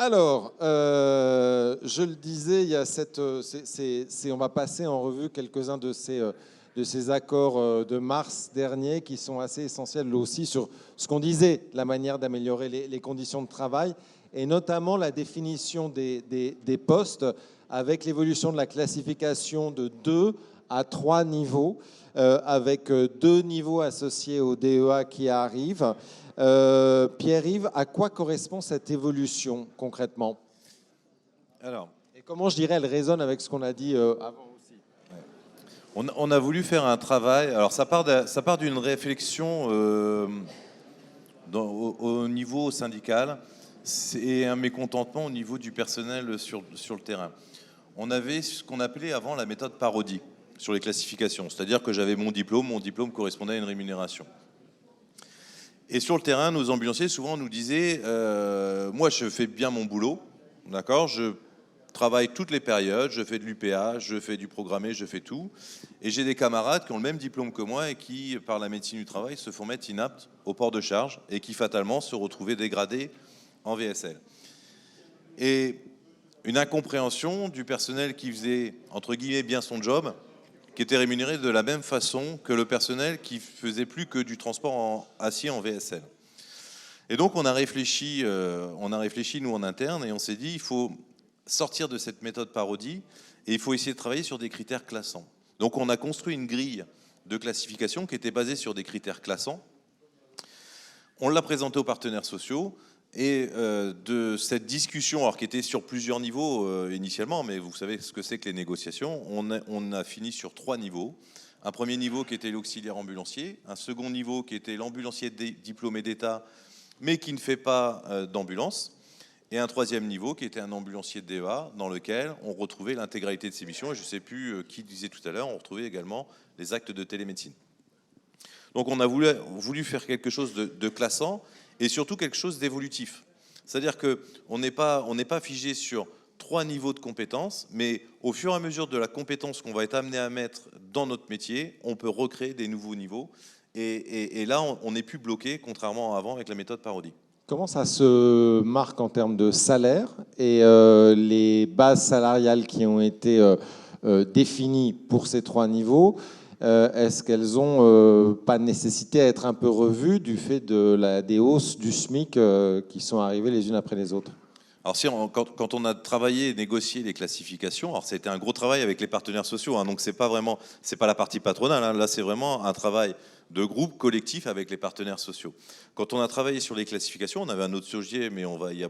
Alors, je le disais, il y a on va passer en revue quelques-uns de ces accords de mars dernier qui sont assez essentiels aussi sur ce qu'on disait, la manière d'améliorer les conditions de travail et notamment la définition des postes avec l'évolution de la classification de 2 à 3 niveaux, avec 2 niveaux associés au DEA qui arrivent. Pierre-Yves, à quoi correspond cette évolution concrètement? Alors, et comment, je dirais, elle résonne avec ce qu'on a dit avant aussi? on a voulu faire un travail. Alors, ça part d'une réflexion au niveau syndical. C'est un mécontentement au niveau du personnel sur le terrain. On avait ce qu'on appelait avant la méthode parodie sur les classifications. C'est-à-dire que j'avais mon diplôme correspondait à une rémunération. Et sur le terrain, nos ambulanciers souvent nous disaient moi, je fais bien mon boulot, d'accord, je travaille toutes les périodes, je fais de l'UPA, je fais du programmé, je fais tout. Et j'ai des camarades qui ont le même diplôme que moi et qui, par la médecine du travail, se font mettre inaptes au port de charge et qui, fatalement, se retrouvaient dégradés en VSL. Et une incompréhension du personnel qui faisait, entre guillemets, bien son job, qui était rémunéré de la même façon que le personnel qui faisait plus que du transport en acier en VSL. Et donc on a réfléchi nous en interne et on s'est dit il faut sortir de cette méthode parodie et il faut essayer de travailler sur des critères classants. Donc on a construit une grille de classification qui était basée sur des critères classants. On l'a présenté aux partenaires sociaux. Et de cette discussion, alors qui était sur plusieurs niveaux initialement, mais vous savez ce que c'est que les négociations, on a fini sur 3 niveaux. Un premier niveau qui était l'auxiliaire ambulancier, un second niveau qui était l'ambulancier diplômé d'État, mais qui ne fait pas d'ambulance, et un troisième niveau qui était un ambulancier de DEA, dans lequel on retrouvait l'intégralité de ses missions, et je ne sais plus qui disait tout à l'heure, on retrouvait également les actes de télémédecine. Donc on a voulu faire quelque chose de classant, et surtout quelque chose d'évolutif. C'est-à-dire qu'on n'est pas figé sur 3 niveaux de compétences, mais au fur et à mesure de la compétence qu'on va être amené à mettre dans notre métier, on peut recréer des nouveaux niveaux. Et là, on n'est plus bloqué, contrairement à avant, avec la méthode parodie. Comment ça se marque en termes de salaire et les bases salariales qui ont été définies pour ces 3 niveaux, est-ce qu'elles n'ont pas nécessité à être un peu revues du fait des hausses du SMIC qui sont arrivées les unes après les autres? Alors quand on a travaillé et négocié les classifications, alors c'était un gros travail avec les partenaires sociaux, hein, donc c'est pas la partie patronale, hein, là c'est vraiment un travail de groupe collectif avec les partenaires sociaux. Quand on a travaillé sur les classifications, on avait un autre sujet, mais on va y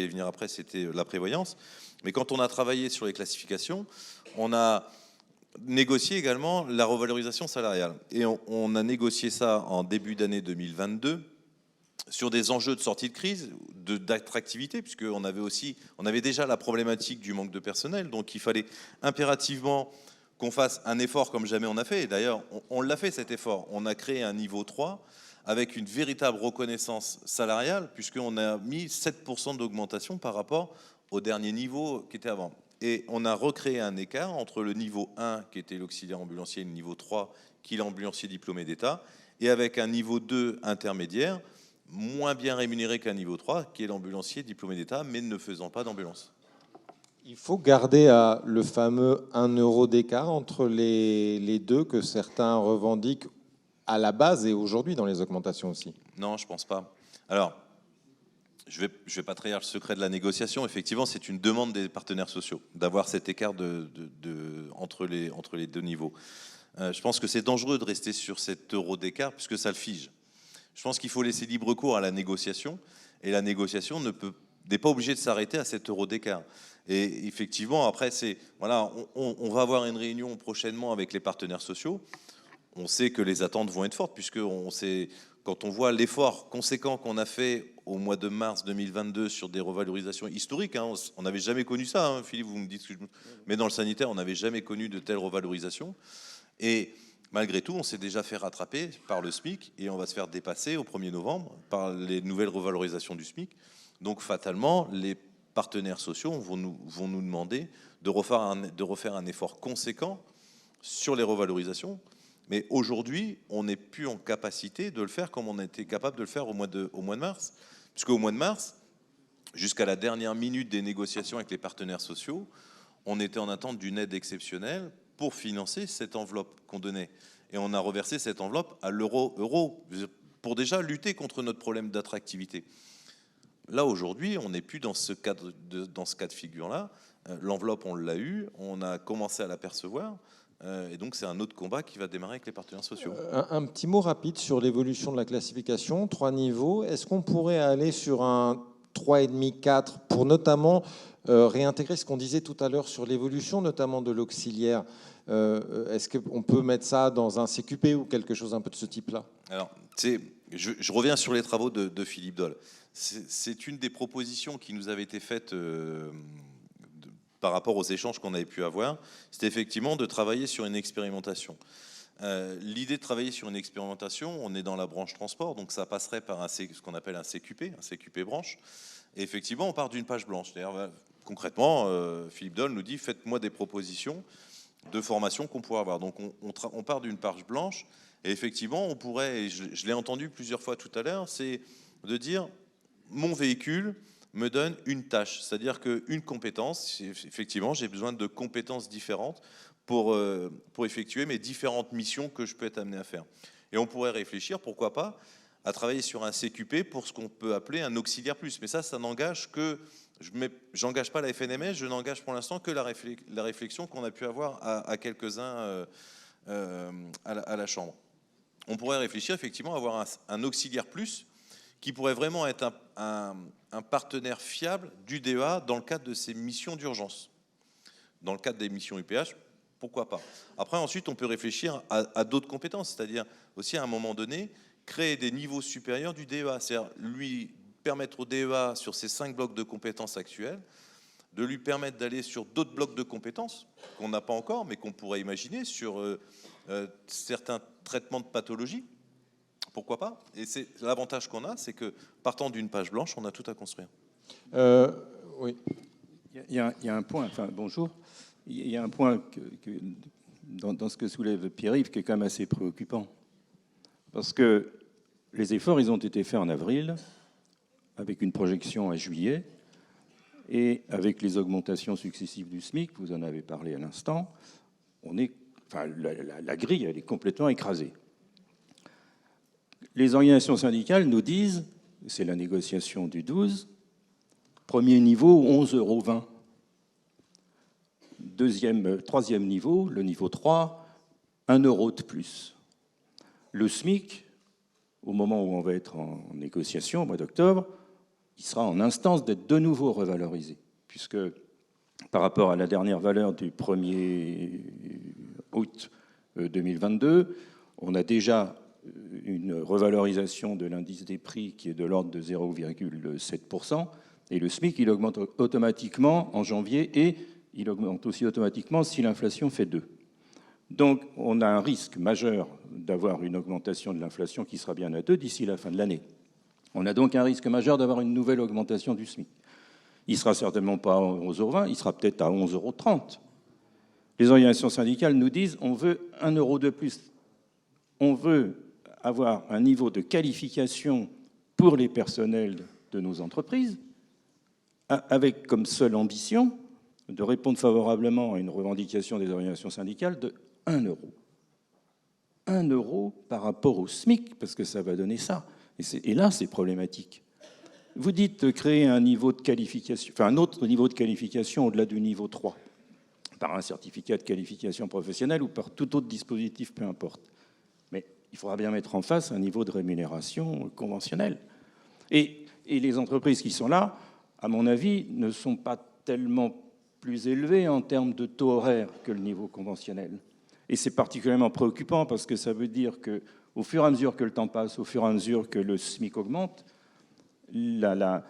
venir après, c'était la prévoyance. Mais quand on a travaillé sur les classifications, on a négocié également la revalorisation salariale. Et on a négocié ça en début d'année 2022 sur des enjeux de sortie de crise, d'attractivité, puisqu'on avait déjà la problématique du manque de personnel, donc il fallait impérativement qu'on fasse un effort comme jamais on a fait. Et d'ailleurs, on l'a fait cet effort. On a créé un niveau 3 avec une véritable reconnaissance salariale, puisqu'on a mis 7% d'augmentation par rapport au dernier niveau qui était avant. Et on a recréé un écart entre le niveau 1, qui était l'auxiliaire ambulancier, et le niveau 3, qui est l'ambulancier diplômé d'État, et avec un niveau 2 intermédiaire, moins bien rémunéré qu'un niveau 3, qui est l'ambulancier diplômé d'État, mais ne faisant pas d'ambulance. Il faut garder le fameux 1 euro d'écart entre les deux que certains revendiquent à la base et aujourd'hui dans les augmentations aussi. Non, je ne pense pas. Alors, je vais pas trahir le secret de la négociation. Effectivement, c'est une demande des partenaires sociaux d'avoir cet écart entre les deux niveaux. Je pense que c'est dangereux de rester sur cet euro d'écart puisque ça le fige. Je pense qu'il faut laisser libre cours à la négociation et la négociation n'est pas obligée de s'arrêter à 7 euros d'écart. Et effectivement, après, on va avoir une réunion prochainement avec les partenaires sociaux. On sait que les attentes vont être fortes puisque quand on voit l'effort conséquent qu'on a fait au mois de mars 2022 sur des revalorisations historiques, hein, on n'avait jamais connu ça, hein, Philippe, vous me dites mais dans le sanitaire, on n'avait jamais connu de telles revalorisations. Et malgré tout, on s'est déjà fait rattraper par le SMIC et on va se faire dépasser au 1er novembre par les nouvelles revalorisations du SMIC. Donc fatalement, les partenaires sociaux vont nous demander de refaire un effort conséquent sur les revalorisations. Mais aujourd'hui, on n'est plus en capacité de le faire comme on était capable de le faire au mois de mars. Puisqu'au mois de mars, jusqu'à la dernière minute des négociations avec les partenaires sociaux, on était en attente d'une aide exceptionnelle pour financer cette enveloppe qu'on donnait. Et on a reversé cette enveloppe à l'euro pour déjà lutter contre notre problème d'attractivité. Là, aujourd'hui, on n'est plus dans ce cas de figure-là. L'enveloppe, on l'a eue, on a commencé à l'apercevoir. Et donc, c'est un autre combat qui va démarrer avec les partenaires sociaux. Un petit mot rapide sur l'évolution de la classification, 3 niveaux. Est-ce qu'on pourrait aller sur un 3,5, 4 pour notamment réintégrer ce qu'on disait tout à l'heure sur l'évolution, notamment de l'auxiliaire? Est-ce qu'on peut mettre ça dans un CQP ou quelque chose un peu de ce type-là? Alors, je reviens sur les travaux de Philippe Doll. C'est une des propositions qui nous avait été faite par rapport aux échanges qu'on avait pu avoir. C'était effectivement de travailler sur une expérimentation. L'idée de travailler sur une expérimentation, on est dans la branche transport, donc ça passerait par ce qu'on appelle un CQP branche. Et effectivement, on part d'une page blanche. C'est-à-dire, concrètement, Philippe Doll nous dit, faites-moi des propositions de formation qu'on pourrait avoir. Donc on part d'une page blanche, et effectivement, on pourrait, et je l'ai entendu plusieurs fois tout à l'heure, c'est de dire, mon véhicule me donne une tâche, c'est-à-dire qu'une compétence, effectivement, j'ai besoin de compétences différentes pour effectuer mes différentes missions que je peux être amené à faire. Et on pourrait réfléchir, pourquoi pas, à travailler sur un CQP pour ce qu'on peut appeler un auxiliaire plus. Mais ça n'engage que, j'engage pas la FNMS, je n'engage pour l'instant que la réflexion qu'on a pu avoir à quelques-uns à la Chambre. On pourrait réfléchir effectivement à avoir un auxiliaire plus qui pourrait vraiment être un partenaire fiable du DEA dans le cadre de ces missions d'urgence. Dans le cadre des missions UPH, pourquoi pas. Après, ensuite, on peut réfléchir à d'autres compétences, c'est-à-dire aussi à un moment donné, créer des niveaux supérieurs du DEA, c'est-à-dire lui permettre au DEA, sur ces 5 blocs de compétences actuels, de lui permettre d'aller sur d'autres blocs de compétences qu'on n'a pas encore, mais qu'on pourrait imaginer sur certains traitements de pathologie. Pourquoi pas? Et c'est l'avantage qu'on a, c'est que partant d'une page blanche, on a tout à construire. Oui. Il y a un point, enfin bonjour, il y a un point dans ce que soulève Pierre-Yves qui est quand même assez préoccupant. Parce que les efforts, ils ont été faits en avril, avec une projection à juillet, et avec les augmentations successives du SMIC, vous en avez parlé à l'instant, la grille, elle est complètement écrasée. Les organisations syndicales nous disent, c'est la négociation du 12, premier niveau, 11,20 €. Troisième niveau, le niveau 3, 1 € de plus. Le SMIC, au moment où on va être en négociation, au mois d'octobre, il sera en instance d'être de nouveau revalorisé, puisque par rapport à la dernière valeur du 1er août 2022, on a déjà une revalorisation de l'indice des prix qui est de l'ordre de 0,7%, et le SMIC, il augmente automatiquement en janvier, et il augmente aussi automatiquement si l'inflation fait 2. Donc, on a un risque majeur d'avoir une augmentation de l'inflation qui sera bien à 2 d'ici la fin de l'année. On a donc un risque majeur d'avoir une nouvelle augmentation du SMIC. Il ne sera certainement pas à 11,20 €, il sera peut-être à 11,30 €. Les organisations syndicales nous disent on veut 1 € de plus. On veut avoir un niveau de qualification pour les personnels de nos entreprises, avec comme seule ambition de répondre favorablement à une revendication des organisations syndicales de 1 €. 1 € par rapport au SMIC, parce que ça va donner ça. Et là, c'est problématique. Vous dites créer un niveau de qualification, enfin un autre niveau de qualification au-delà du niveau 3, par un certificat de qualification professionnelle ou par tout autre dispositif, peu importe. Mais il faudra bien mettre en face un niveau de rémunération conventionnel. Et les entreprises qui sont là, à mon avis, ne sont pas tellement plus élevées en termes de taux horaires que le niveau conventionnel. Et c'est particulièrement préoccupant parce que ça veut dire qu'au fur et à mesure que le temps passe, au fur et à mesure que le SMIC augmente, la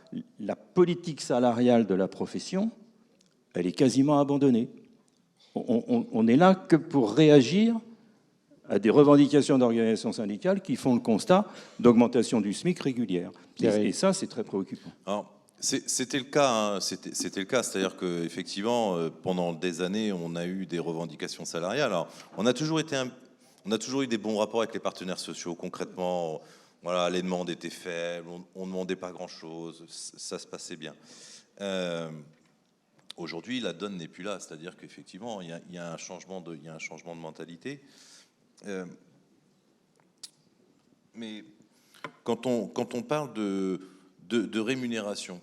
politique salariale de la profession, elle est quasiment abandonnée. On est là que pour réagir à des revendications d'organisations syndicales qui font le constat d'augmentation du SMIC régulière. Et ça, c'est très préoccupant. Alors, c'était le cas, hein, c'était le cas, c'est-à-dire qu'effectivement, pendant des années, on a eu des revendications salariales. Alors, on a toujours eu des bons rapports avec les partenaires sociaux. Concrètement, Voilà, les demandes étaient faibles, on ne demandait pas grand-chose, ça se passait bien. Aujourd'hui, la donne n'est plus là, c'est-à-dire qu'effectivement, il y a un changement de mentalité. Mais quand on parle de rémunération,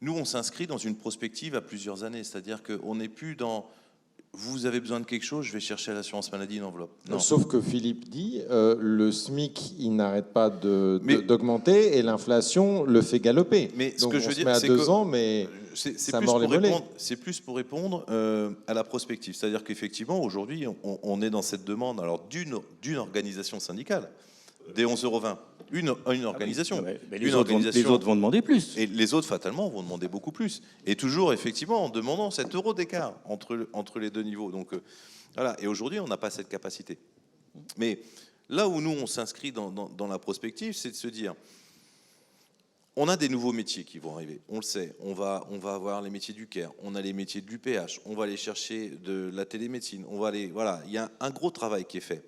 nous, on s'inscrit dans une prospective à plusieurs années, c'est-à-dire qu'on n'est plus dans « vous avez besoin de quelque chose, je vais chercher à l'assurance maladie une enveloppe ». Sauf que Philippe dit, le SMIC, il n'arrête pas d'augmenter et l'inflation le fait galoper. Mais donc ce que je veux dire, c'est à 2 ans, mais ça mord les mollets. C'est plus pour répondre à la prospective. C'est-à-dire qu'effectivement, aujourd'hui, on est dans cette demande d'une organisation syndicale, des 11,20 €. Une organisation. Mais les autres vont demander plus. Et les autres, fatalement, vont demander beaucoup plus. Et toujours, effectivement, en demandant cet euro d'écart entre les deux niveaux. Donc, voilà. Et aujourd'hui, on n'a pas cette capacité. Mais là où nous, on s'inscrit dans la prospective, c'est de se dire, on a des nouveaux métiers qui vont arriver. On le sait. On va avoir les métiers du CARE. On a les métiers de l'UPH. On va aller chercher de la télémédecine. Voilà. Il y a un gros travail qui est fait.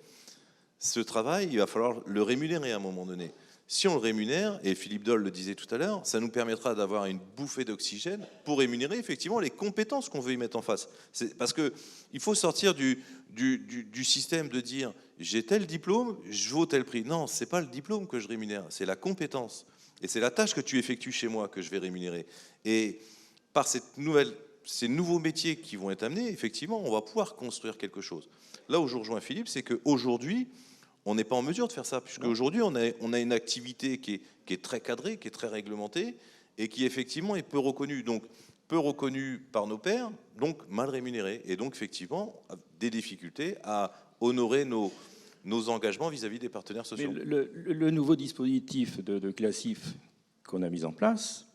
Ce travail, il va falloir le rémunérer à un moment donné. Si on le rémunère, et Philippe Doll le disait tout à l'heure, ça nous permettra d'avoir une bouffée d'oxygène pour rémunérer effectivement les compétences qu'on veut y mettre en face. Parce qu'il faut sortir du système de dire j'ai tel diplôme, je vaux tel prix. Non, ce n'est pas le diplôme que je rémunère, c'est la compétence. Et c'est la tâche que tu effectues chez moi que je vais rémunérer. Et par ces nouveaux métiers qui vont être amenés, effectivement, on va pouvoir construire quelque chose. Là où je rejoins Philippe, c'est qu'aujourd'hui, on n'est pas en mesure de faire ça, puisque aujourd'hui, on a une activité qui est très cadrée, qui est très réglementée, et qui effectivement est peu reconnue. Donc, peu reconnue par nos pairs, donc mal rémunérée. Et donc, effectivement, des difficultés à honorer nos engagements vis-à-vis des partenaires sociaux. Mais le nouveau dispositif de Classif qu'on a mis en place,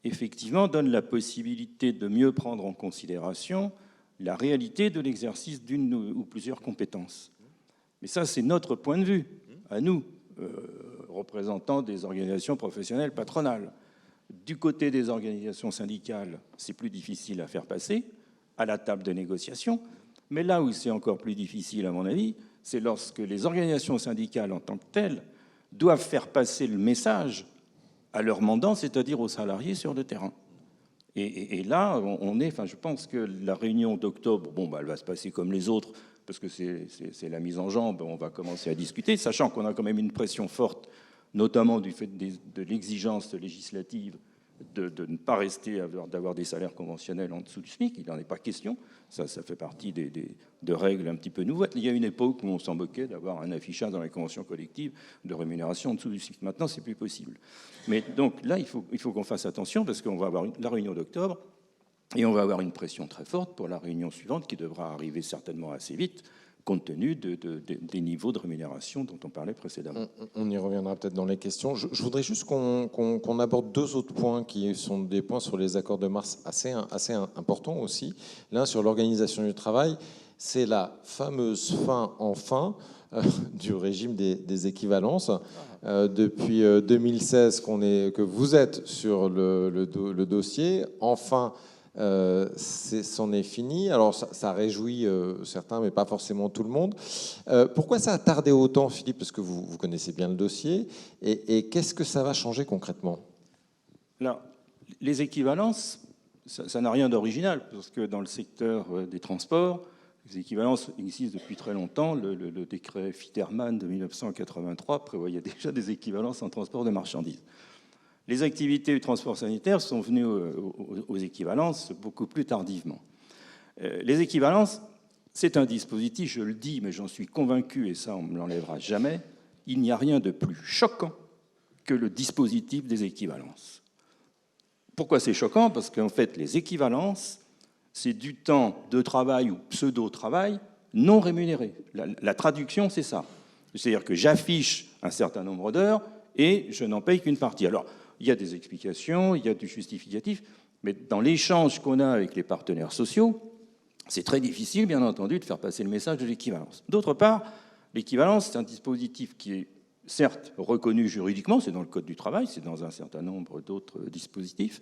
effectivement, donne la possibilité de mieux prendre en considération la réalité de l'exercice d'une ou plusieurs compétences. Mais ça, c'est notre point de vue, à nous, représentants des organisations professionnelles patronales. Du côté des organisations syndicales, c'est plus difficile à faire passer à la table de négociation. Mais là où c'est encore plus difficile, à mon avis, c'est lorsque les organisations syndicales en tant que telles doivent faire passer le message à leurs mandants, c'est-à-dire aux salariés sur le terrain. Et là, je pense que la réunion d'octobre, elle va se passer comme les autres, parce que c'est la mise en jambe, on va commencer à discuter, sachant qu'on a quand même une pression forte, notamment du fait de l'exigence législative de ne pas rester d'avoir des salaires conventionnels en dessous du SMIC. Il n'en est pas question. Ça fait partie de règles un petit peu nouvelles. Il y a une époque où on s'en moquait d'avoir un affichage dans les conventions collectives de rémunération en dessous du SMIC. Maintenant, c'est plus possible. Mais donc là, il faut qu'on fasse attention parce qu'on va avoir la réunion d'octobre et on va avoir une pression très forte pour la réunion suivante qui devra arriver certainement assez vite, compte tenu des niveaux de rémunération dont on parlait précédemment. On y reviendra peut-être dans les questions. Je voudrais juste qu'on aborde 2 autres points qui sont des points sur les accords de mars assez importants aussi. L'un sur l'organisation du travail, c'est la fameuse fin du régime des équivalences. Depuis 2016 que vous êtes sur le dossier. Enfin, c'en est fini. Alors ça réjouit certains, mais pas forcément tout le monde. Pourquoi ça a tardé autant, Philippe? Parce que vous connaissez bien le dossier. Et qu'est-ce que ça va changer concrètement? Là, les équivalences, ça n'a rien d'original, parce que dans le secteur des transports, les équivalences existent depuis très longtemps. Le décret Fitterman de 1983 prévoyait déjà des équivalences en transport de marchandises. Les activités du transport sanitaire sont venues aux équivalences beaucoup plus tardivement. Les équivalences, c'est un dispositif, je le dis, mais j'en suis convaincu, et ça on ne me l'enlèvera jamais, il n'y a rien de plus choquant que le dispositif des équivalences. Pourquoi c'est choquant? Parce qu'en fait, les équivalences, c'est du temps de travail ou pseudo-travail non rémunéré. La traduction, c'est ça. C'est-à-dire que j'affiche un certain nombre d'heures et je n'en paye qu'une partie. Alors, il y a des explications, il y a du justificatif, mais dans l'échange qu'on a avec les partenaires sociaux, c'est très difficile, bien entendu, de faire passer le message de l'équivalence. D'autre part, l'équivalence, c'est un dispositif qui est certes reconnu juridiquement, c'est dans le Code du travail, c'est dans un certain nombre d'autres dispositifs,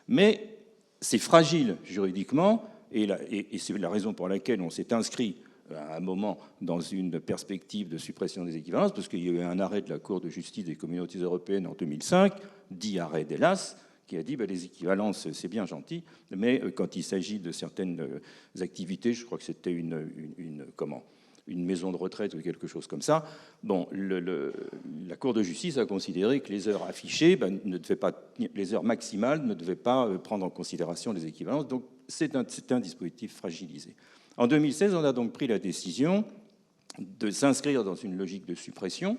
mais c'est fragile juridiquement, et c'est la raison pour laquelle on s'est inscrit à un moment dans une perspective de suppression des équivalences, parce qu'il y a eu un arrêt de la Cour de justice des communautés européennes en 2005, dit arrêt d'Hélas, qui a dit les équivalences, c'est bien gentil, mais quand il s'agit de certaines activités, je crois que c'était une maison de retraite ou quelque chose comme ça, bon, la Cour de justice a considéré que les heures affichées, les heures maximales ne devaient pas prendre en considération les équivalences, donc c'est un dispositif fragilisé. En 2016, on a donc pris la décision de s'inscrire dans une logique de suppression,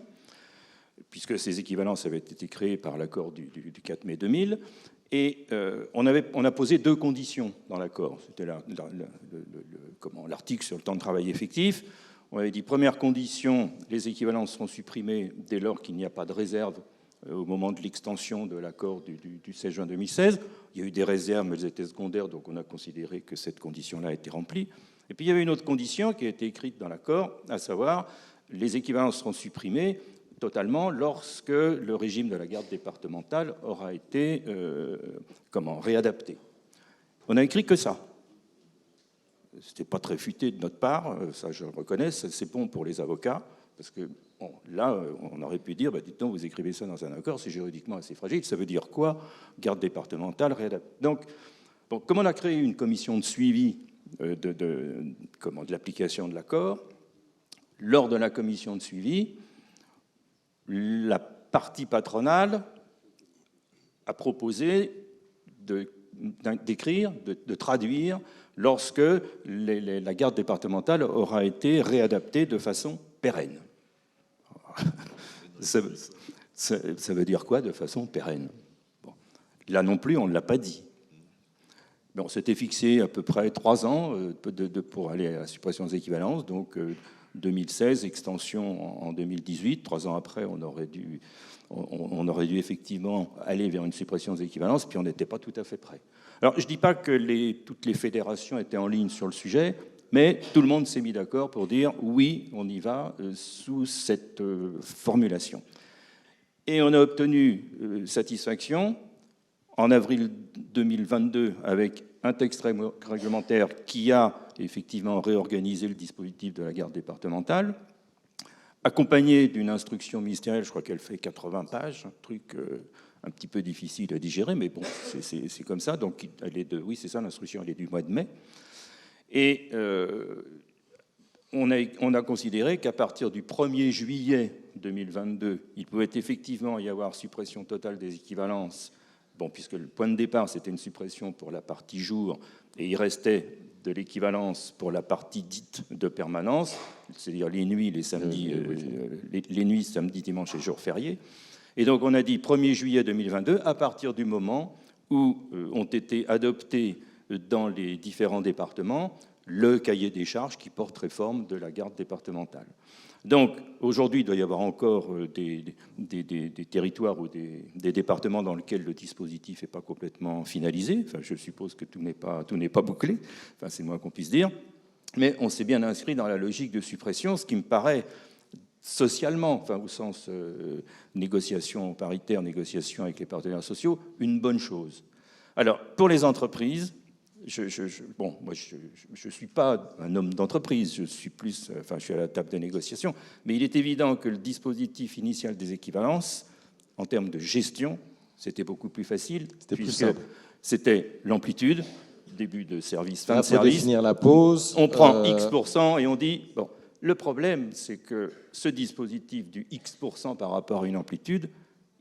puisque ces équivalences avaient été créées par l'accord du 4 mai 2000, et on a posé 2 conditions dans l'accord. C'était l'article sur le temps de travail effectif. On avait dit, première condition, les équivalences seront supprimées dès lors qu'il n'y a pas de réserve au moment de l'extension de l'accord du 16 juin 2016. Il y a eu des réserves, mais elles étaient secondaires, donc on a considéré que cette condition-là était remplie. Et puis il y avait une autre condition qui a été écrite dans l'accord, à savoir, les équivalences seront supprimées totalement lorsque le régime de la garde départementale aura été réadapté. On n'a écrit que ça. C'était pas très futé de notre part, ça je le reconnais, c'est bon pour les avocats, parce que bon, là, on aurait pu dire, dites donc, vous écrivez ça dans un accord, c'est juridiquement assez fragile, ça veut dire quoi? Garde départementale, réadapté. Donc, bon, comme on a créé une commission de suivi de l'application de l'accord, lors de la commission de suivi, la partie patronale a proposé d'écrire, de traduire, lorsque la garde départementale aura été réadaptée de façon pérenne. Ça veut dire quoi, de façon pérenne? Bon. Là non plus, on ne l'a pas dit. Mais on s'était fixé à peu près 3 ans pour aller à la suppression des équivalences, donc 2016, extension en 2018. 3 ans après, on aurait dû effectivement aller vers une suppression des équivalences, puis on n'était pas tout à fait prêt. Alors, je ne dis pas que toutes les fédérations étaient en ligne sur le sujet, mais tout le monde s'est mis d'accord pour dire oui, on y va sous cette formulation. Et on a obtenu satisfaction en avril 2022 avec un texte réglementaire qui a effectivement réorganisé le dispositif de la garde départementale, accompagné d'une instruction ministérielle, je crois qu'elle fait 80 pages, un truc un petit peu difficile à digérer, mais bon, c'est comme ça. Donc, oui, c'est ça, l'instruction, elle est du mois de mai. Et on a considéré qu'à partir du 1er juillet 2022, il pouvait effectivement y avoir suppression totale des équivalences, bon, puisque le point de départ, c'était une suppression pour la partie jour, et il restait de l'équivalence pour la partie dite de permanence, c'est-à-dire les nuits, les samedis, les nuits, samedi, dimanche et jours fériés. Et donc on a dit 1er juillet 2022, à partir du moment où ont été adoptés dans les différents départements le cahier des charges qui porte réforme de la garde départementale. Donc aujourd'hui, il doit y avoir encore des territoires ou des départements dans lesquels le dispositif n'est pas complètement finalisé. Enfin, je suppose que tout n'est pas bouclé, enfin, c'est le moins qu'on puisse dire. Mais on s'est bien inscrit dans la logique de suppression, ce qui me paraît socialement, enfin, au sens négociation paritaire, négociation avec les partenaires sociaux, une bonne chose. Alors, pour les entreprises, moi, je suis pas un homme d'entreprise, je suis à la table de négociation, mais il est évident que le dispositif initial des équivalences, en termes de gestion, c'était beaucoup plus facile, puisque c'était l'amplitude, début de service, fin de service. Définir la pause. On prend X% et on dit, bon, le problème, c'est que ce dispositif du X% par rapport à une amplitude,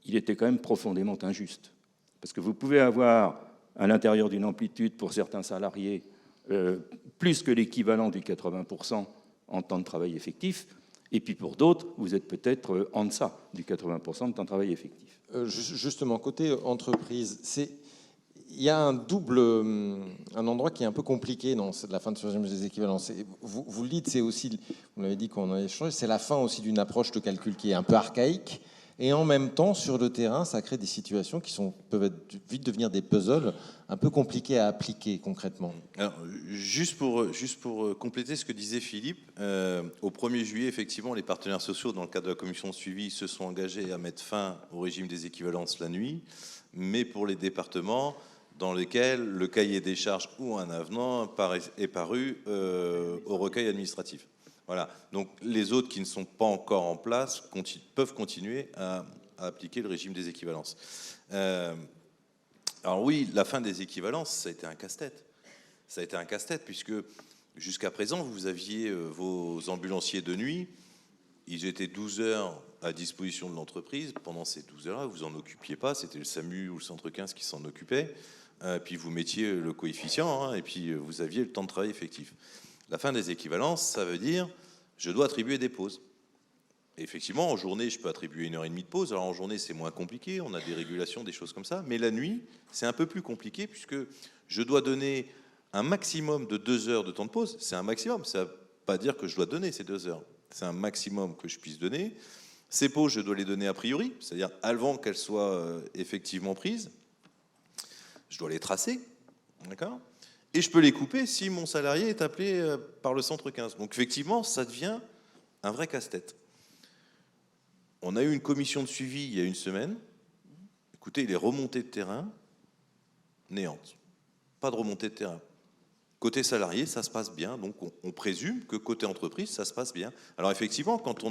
il était quand même profondément injuste. Parce que vous pouvez avoir à l'intérieur d'une amplitude pour certains salariés, plus que l'équivalent du 80% en temps de travail effectif, et puis pour d'autres, vous êtes peut-être en deçà du 80% de temps de travail effectif. Justement, côté entreprise, il y a un endroit qui est un peu compliqué dans la fin de ce régime des équivalences. Vous le dites, c'est aussi, vous l'avez dit qu'on en a échangé, c'est la fin aussi d'une approche de calcul qui est un peu archaïque. Et en même temps, sur le terrain, ça crée des situations qui peuvent vite devenir des puzzles un peu compliqués à appliquer concrètement. Alors, juste pour compléter ce que disait Philippe, au 1er juillet, effectivement, les partenaires sociaux, dans le cadre de la commission de suivi, se sont engagés à mettre fin au régime des équivalences la nuit, mais pour les départements dans lesquels le cahier des charges ou un avenant est paru au recueil administratif. Voilà. Donc les autres qui ne sont pas encore en place peuvent continuer à appliquer le régime des équivalences. Alors oui, la fin des équivalences, ça a été un casse-tête. Ça a été un casse-tête puisque jusqu'à présent, vous aviez vos ambulanciers de nuit, ils étaient 12 heures à disposition de l'entreprise. Pendant ces 12 heures-là, vous en occupiez pas, c'était le SAMU ou le Centre 15 qui s'en occupait. Puis vous mettiez le coefficient, hein, et puis vous aviez le temps de travail effectif. La fin des équivalences, ça veut dire je dois attribuer des pauses. Et effectivement, en journée, je peux attribuer 1h30 de pause. Alors en journée, c'est moins compliqué, on a des régulations, des choses comme ça. Mais la nuit, c'est un peu plus compliqué puisque je dois donner un maximum de 2 heures de temps de pause. C'est un maximum, ça ne veut pas dire que je dois donner ces 2 heures. C'est un maximum que je puisse donner. Ces pauses, je dois les donner a priori, c'est-à-dire avant qu'elles soient effectivement prises. Je dois les tracer, d'accord ? Et je peux les couper si mon salarié est appelé par le Centre 15. Donc effectivement, ça devient un vrai casse-tête. On a eu une commission de suivi il y a une semaine. Écoutez, les remontées de terrain, néantes. Pas de remontée de terrain. Côté salarié, ça se passe bien. Donc on présume que côté entreprise, ça se passe bien. Alors effectivement, quand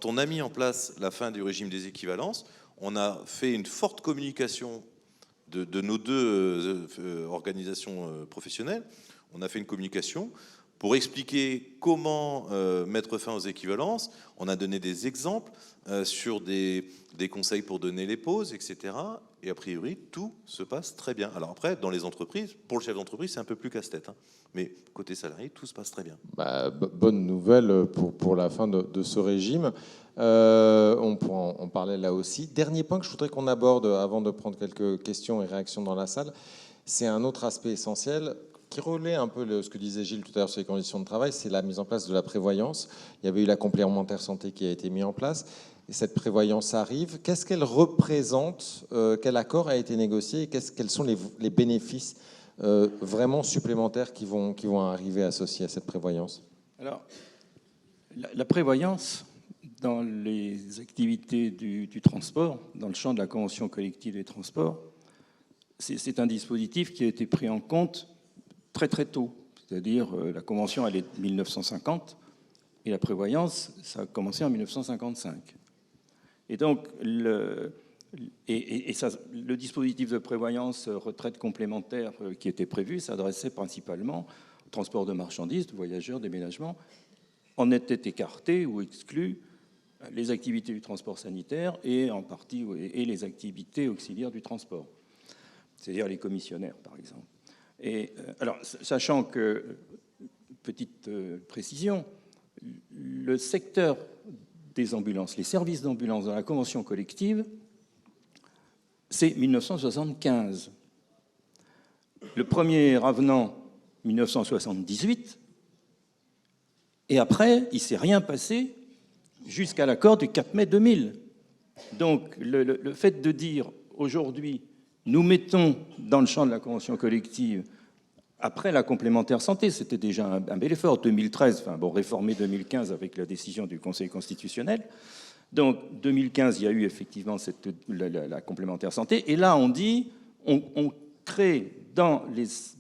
on a mis en place la fin du régime des équivalences, on a fait une forte communication de nos deux organisations professionnelles. On a fait une communication pour expliquer comment mettre fin aux équivalences. On a donné des exemples sur des conseils pour donner les pauses, etc. Et a priori, tout se passe très bien. Alors après, dans les entreprises, pour le chef d'entreprise, c'est un peu plus casse-tête. Hein. Mais côté salarié, tout se passe très bien. Bonne nouvelle pour la fin de ce régime. On pourra en parler là aussi. Dernier point que je voudrais qu'on aborde avant de prendre quelques questions et réactions dans la salle, c'est un autre aspect essentiel qui relaie un peu ce que disait Gilles tout à l'heure sur les conditions de travail, c'est la mise en place de la prévoyance. Il y avait eu la complémentaire santé qui a été mise en place. Et cette prévoyance arrive. Qu'est-ce qu'elle représente? Quel accord a été négocié? Et quels sont les bénéfices vraiment supplémentaires qui vont arriver associés à cette prévoyance? Alors, la prévoyance dans les activités du transport, dans le champ de la convention collective des transports, c'est un dispositif qui a été pris en compte très très tôt. C'est-à-dire, la convention, elle est de 1950, et la prévoyance, ça a commencé en 1955. Et donc, le dispositif de prévoyance retraite complémentaire qui était prévu s'adressait principalement au transport de marchandises, de voyageurs, déménagement. En étaient écartés ou exclus les activités du transport sanitaire et en partie et les activités auxiliaires du transport, c'est-à-dire les commissionnaires, par exemple. Et alors, sachant que, petite précision, le secteur des ambulances, les services d'ambulance dans la convention collective, c'est 1975. Le premier avenant, 1978, et après, il ne s'est rien passé jusqu'à l'accord du 4 mai 2000. Donc, le fait de dire aujourd'hui, nous mettons dans le champ de la convention collective, après la complémentaire santé, c'était déjà un bel effort, 2013, réformé 2015 avec la décision du Conseil constitutionnel. Donc, 2015, il y a eu effectivement la complémentaire santé. Et là, on dit, on crée,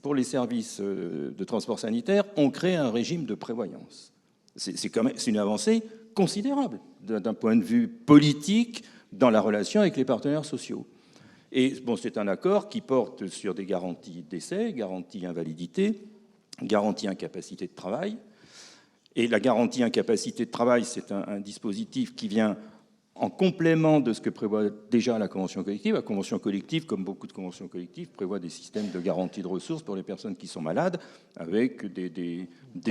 pour les services de transport sanitaire, on crée un régime de prévoyance. C'est une avancée considérable d'un point de vue politique dans la relation avec les partenaires sociaux. Et bon, c'est un accord qui porte sur des garanties décès, garantie invalidité, garantie incapacité de travail. Et la garantie incapacité de travail, c'est un dispositif qui vient en complément de ce que prévoit déjà la convention collective. La convention collective, comme beaucoup de conventions collectives, prévoit des systèmes de garantie de ressources pour les personnes qui sont malades, avec des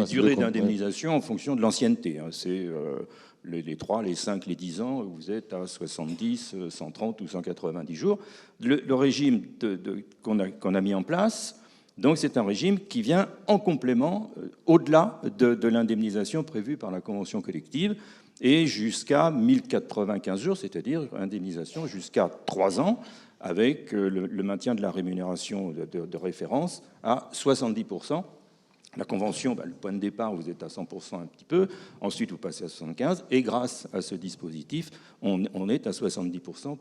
durées d'indemnisation en fonction de l'ancienneté. C'est les 3, les 5, les 10 ans, vous êtes à 70, 130 ou 190 jours. Le régime qu'on a mis en place, donc c'est un régime qui vient en complément, au-delà de l'indemnisation prévue par la convention collective, et jusqu'à 1095 jours, c'est-à-dire indemnisation jusqu'à 3 ans, avec le maintien de la rémunération de référence à 70%, La convention, le point de départ, vous êtes à 100% un petit peu, ensuite vous passez à 75%, et grâce à ce dispositif, on est à 70%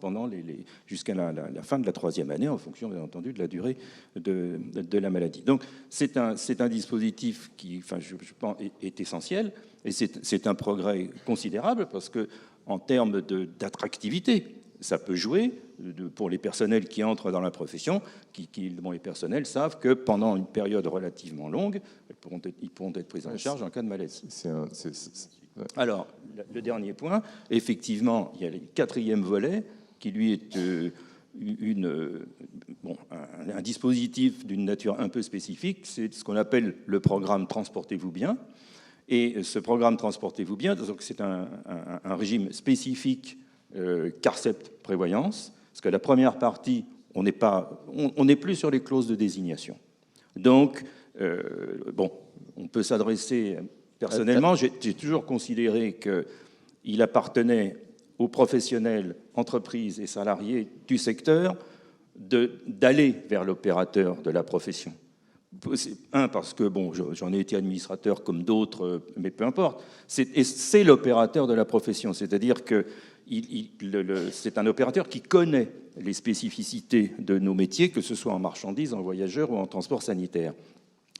jusqu'à la fin de la 3e année, en fonction, bien entendu, de la durée de la maladie. Donc c'est un dispositif qui, je pense, est essentiel, et c'est un progrès considérable, parce qu'en termes d'attractivité, ça peut jouer pour les personnels qui entrent dans la profession, dont les personnels savent que pendant une période relativement longue, ils pourront être pris en charge en cas de malaise. Alors, le dernier point, effectivement, il y a le 4e volet, qui lui est un dispositif d'une nature un peu spécifique, c'est ce qu'on appelle le programme Transportez-vous bien. Et ce programme Transportez-vous bien, c'est un régime spécifique CARCEP prévoyance, parce que la première partie, on n'est plus sur les clauses de désignation. Donc, on peut s'adresser, personnellement, j'ai toujours considéré qu'il appartenait aux professionnels, entreprises et salariés du secteur d'aller vers l'opérateur de la profession. Parce que, j'en ai été administrateur comme d'autres, mais peu importe, c'est l'opérateur de la profession, c'est-à-dire que c'est un opérateur qui connaît les spécificités de nos métiers, que ce soit en marchandises, en voyageurs ou en transport sanitaire.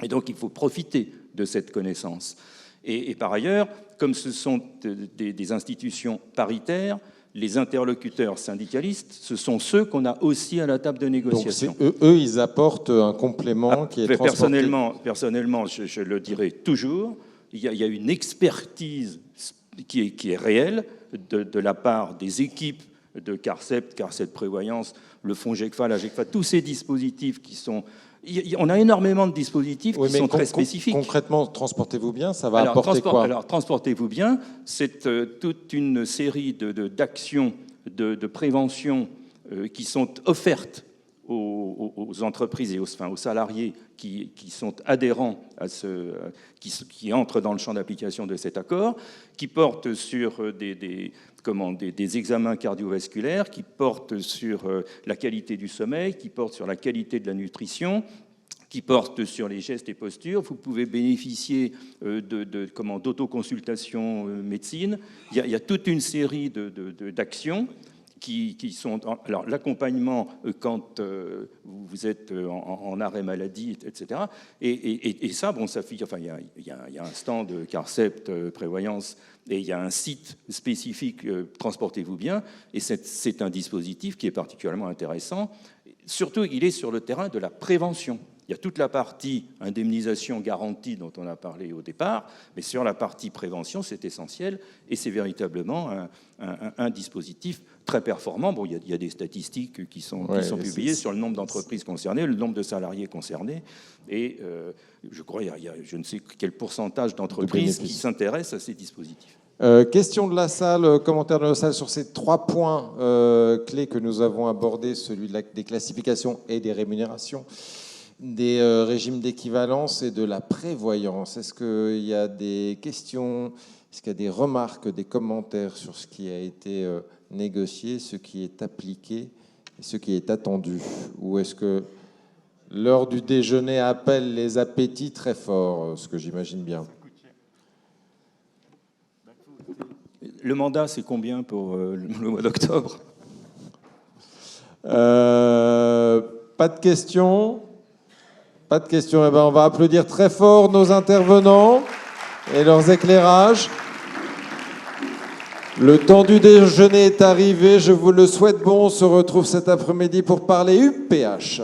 Et donc, il faut profiter de cette connaissance. Et par ailleurs, comme ce sont des institutions paritaires, les interlocuteurs syndicalistes, ce sont ceux qu'on a aussi à la table de négociation. Donc eux, ils apportent un complément qui est transporté. Personnellement, je le dirai toujours, il y a une expertise qui est réelle de la part des équipes de CARCEP Prévoyance, le fonds GECFA, la GECFA, tous ces dispositifs qui sont... On a énormément de dispositifs qui sont très spécifiques. Concrètement, transportez-vous bien, ça va apporter quoi? Alors, transportez-vous bien, c'est toute une série d'actions de prévention qui sont offertes aux entreprises et aux salariés qui sont adhérents à qui entrent dans le champ d'application de cet accord, qui portent sur des examens cardiovasculaires, qui portent sur la qualité du sommeil, qui portent sur la qualité de la nutrition, qui portent sur les gestes et postures. Vous pouvez bénéficier d'autoconsultation médecine. Il y a toute une série d'actions qui sont... Alors, l'accompagnement quand vous êtes en arrêt maladie, etc. Et ça, il y a un stand de CARCEP Prévoyance et il y a un site spécifique Transportez-vous bien. Et c'est un dispositif qui est particulièrement intéressant. Surtout, il est sur le terrain de la prévention. Il y a toute la partie indemnisation garantie dont on a parlé au départ, mais sur la partie prévention, c'est essentiel et c'est véritablement un dispositif très performant. Il y a des statistiques qui sont publiées sur le nombre d'entreprises concernées, le nombre de salariés concernés et je crois qu'il y a je ne sais quel pourcentage d'entreprises qui s'intéressent à ces dispositifs. Question de la salle, commentaire de la salle sur ces 3 points clés que nous avons abordés, celui des classifications et des rémunérations, des régimes d'équivalence et de la prévoyance. Est-ce qu'il y a des questions, est-ce qu'il y a des remarques, des commentaires sur ce qui a été négocié, ce qui est appliqué et ce qui est attendu? Ou est-ce que l'heure du déjeuner appelle les appétits très forts, ce que j'imagine bien? Le mandat, c'est combien pour le mois d'octobre? Pas de questions? Pas de questions. Eh bien, on va applaudir très fort nos intervenants et leurs éclairages. Le temps du déjeuner est arrivé. Je vous le souhaite bon. On se retrouve cet après-midi pour parler UPH.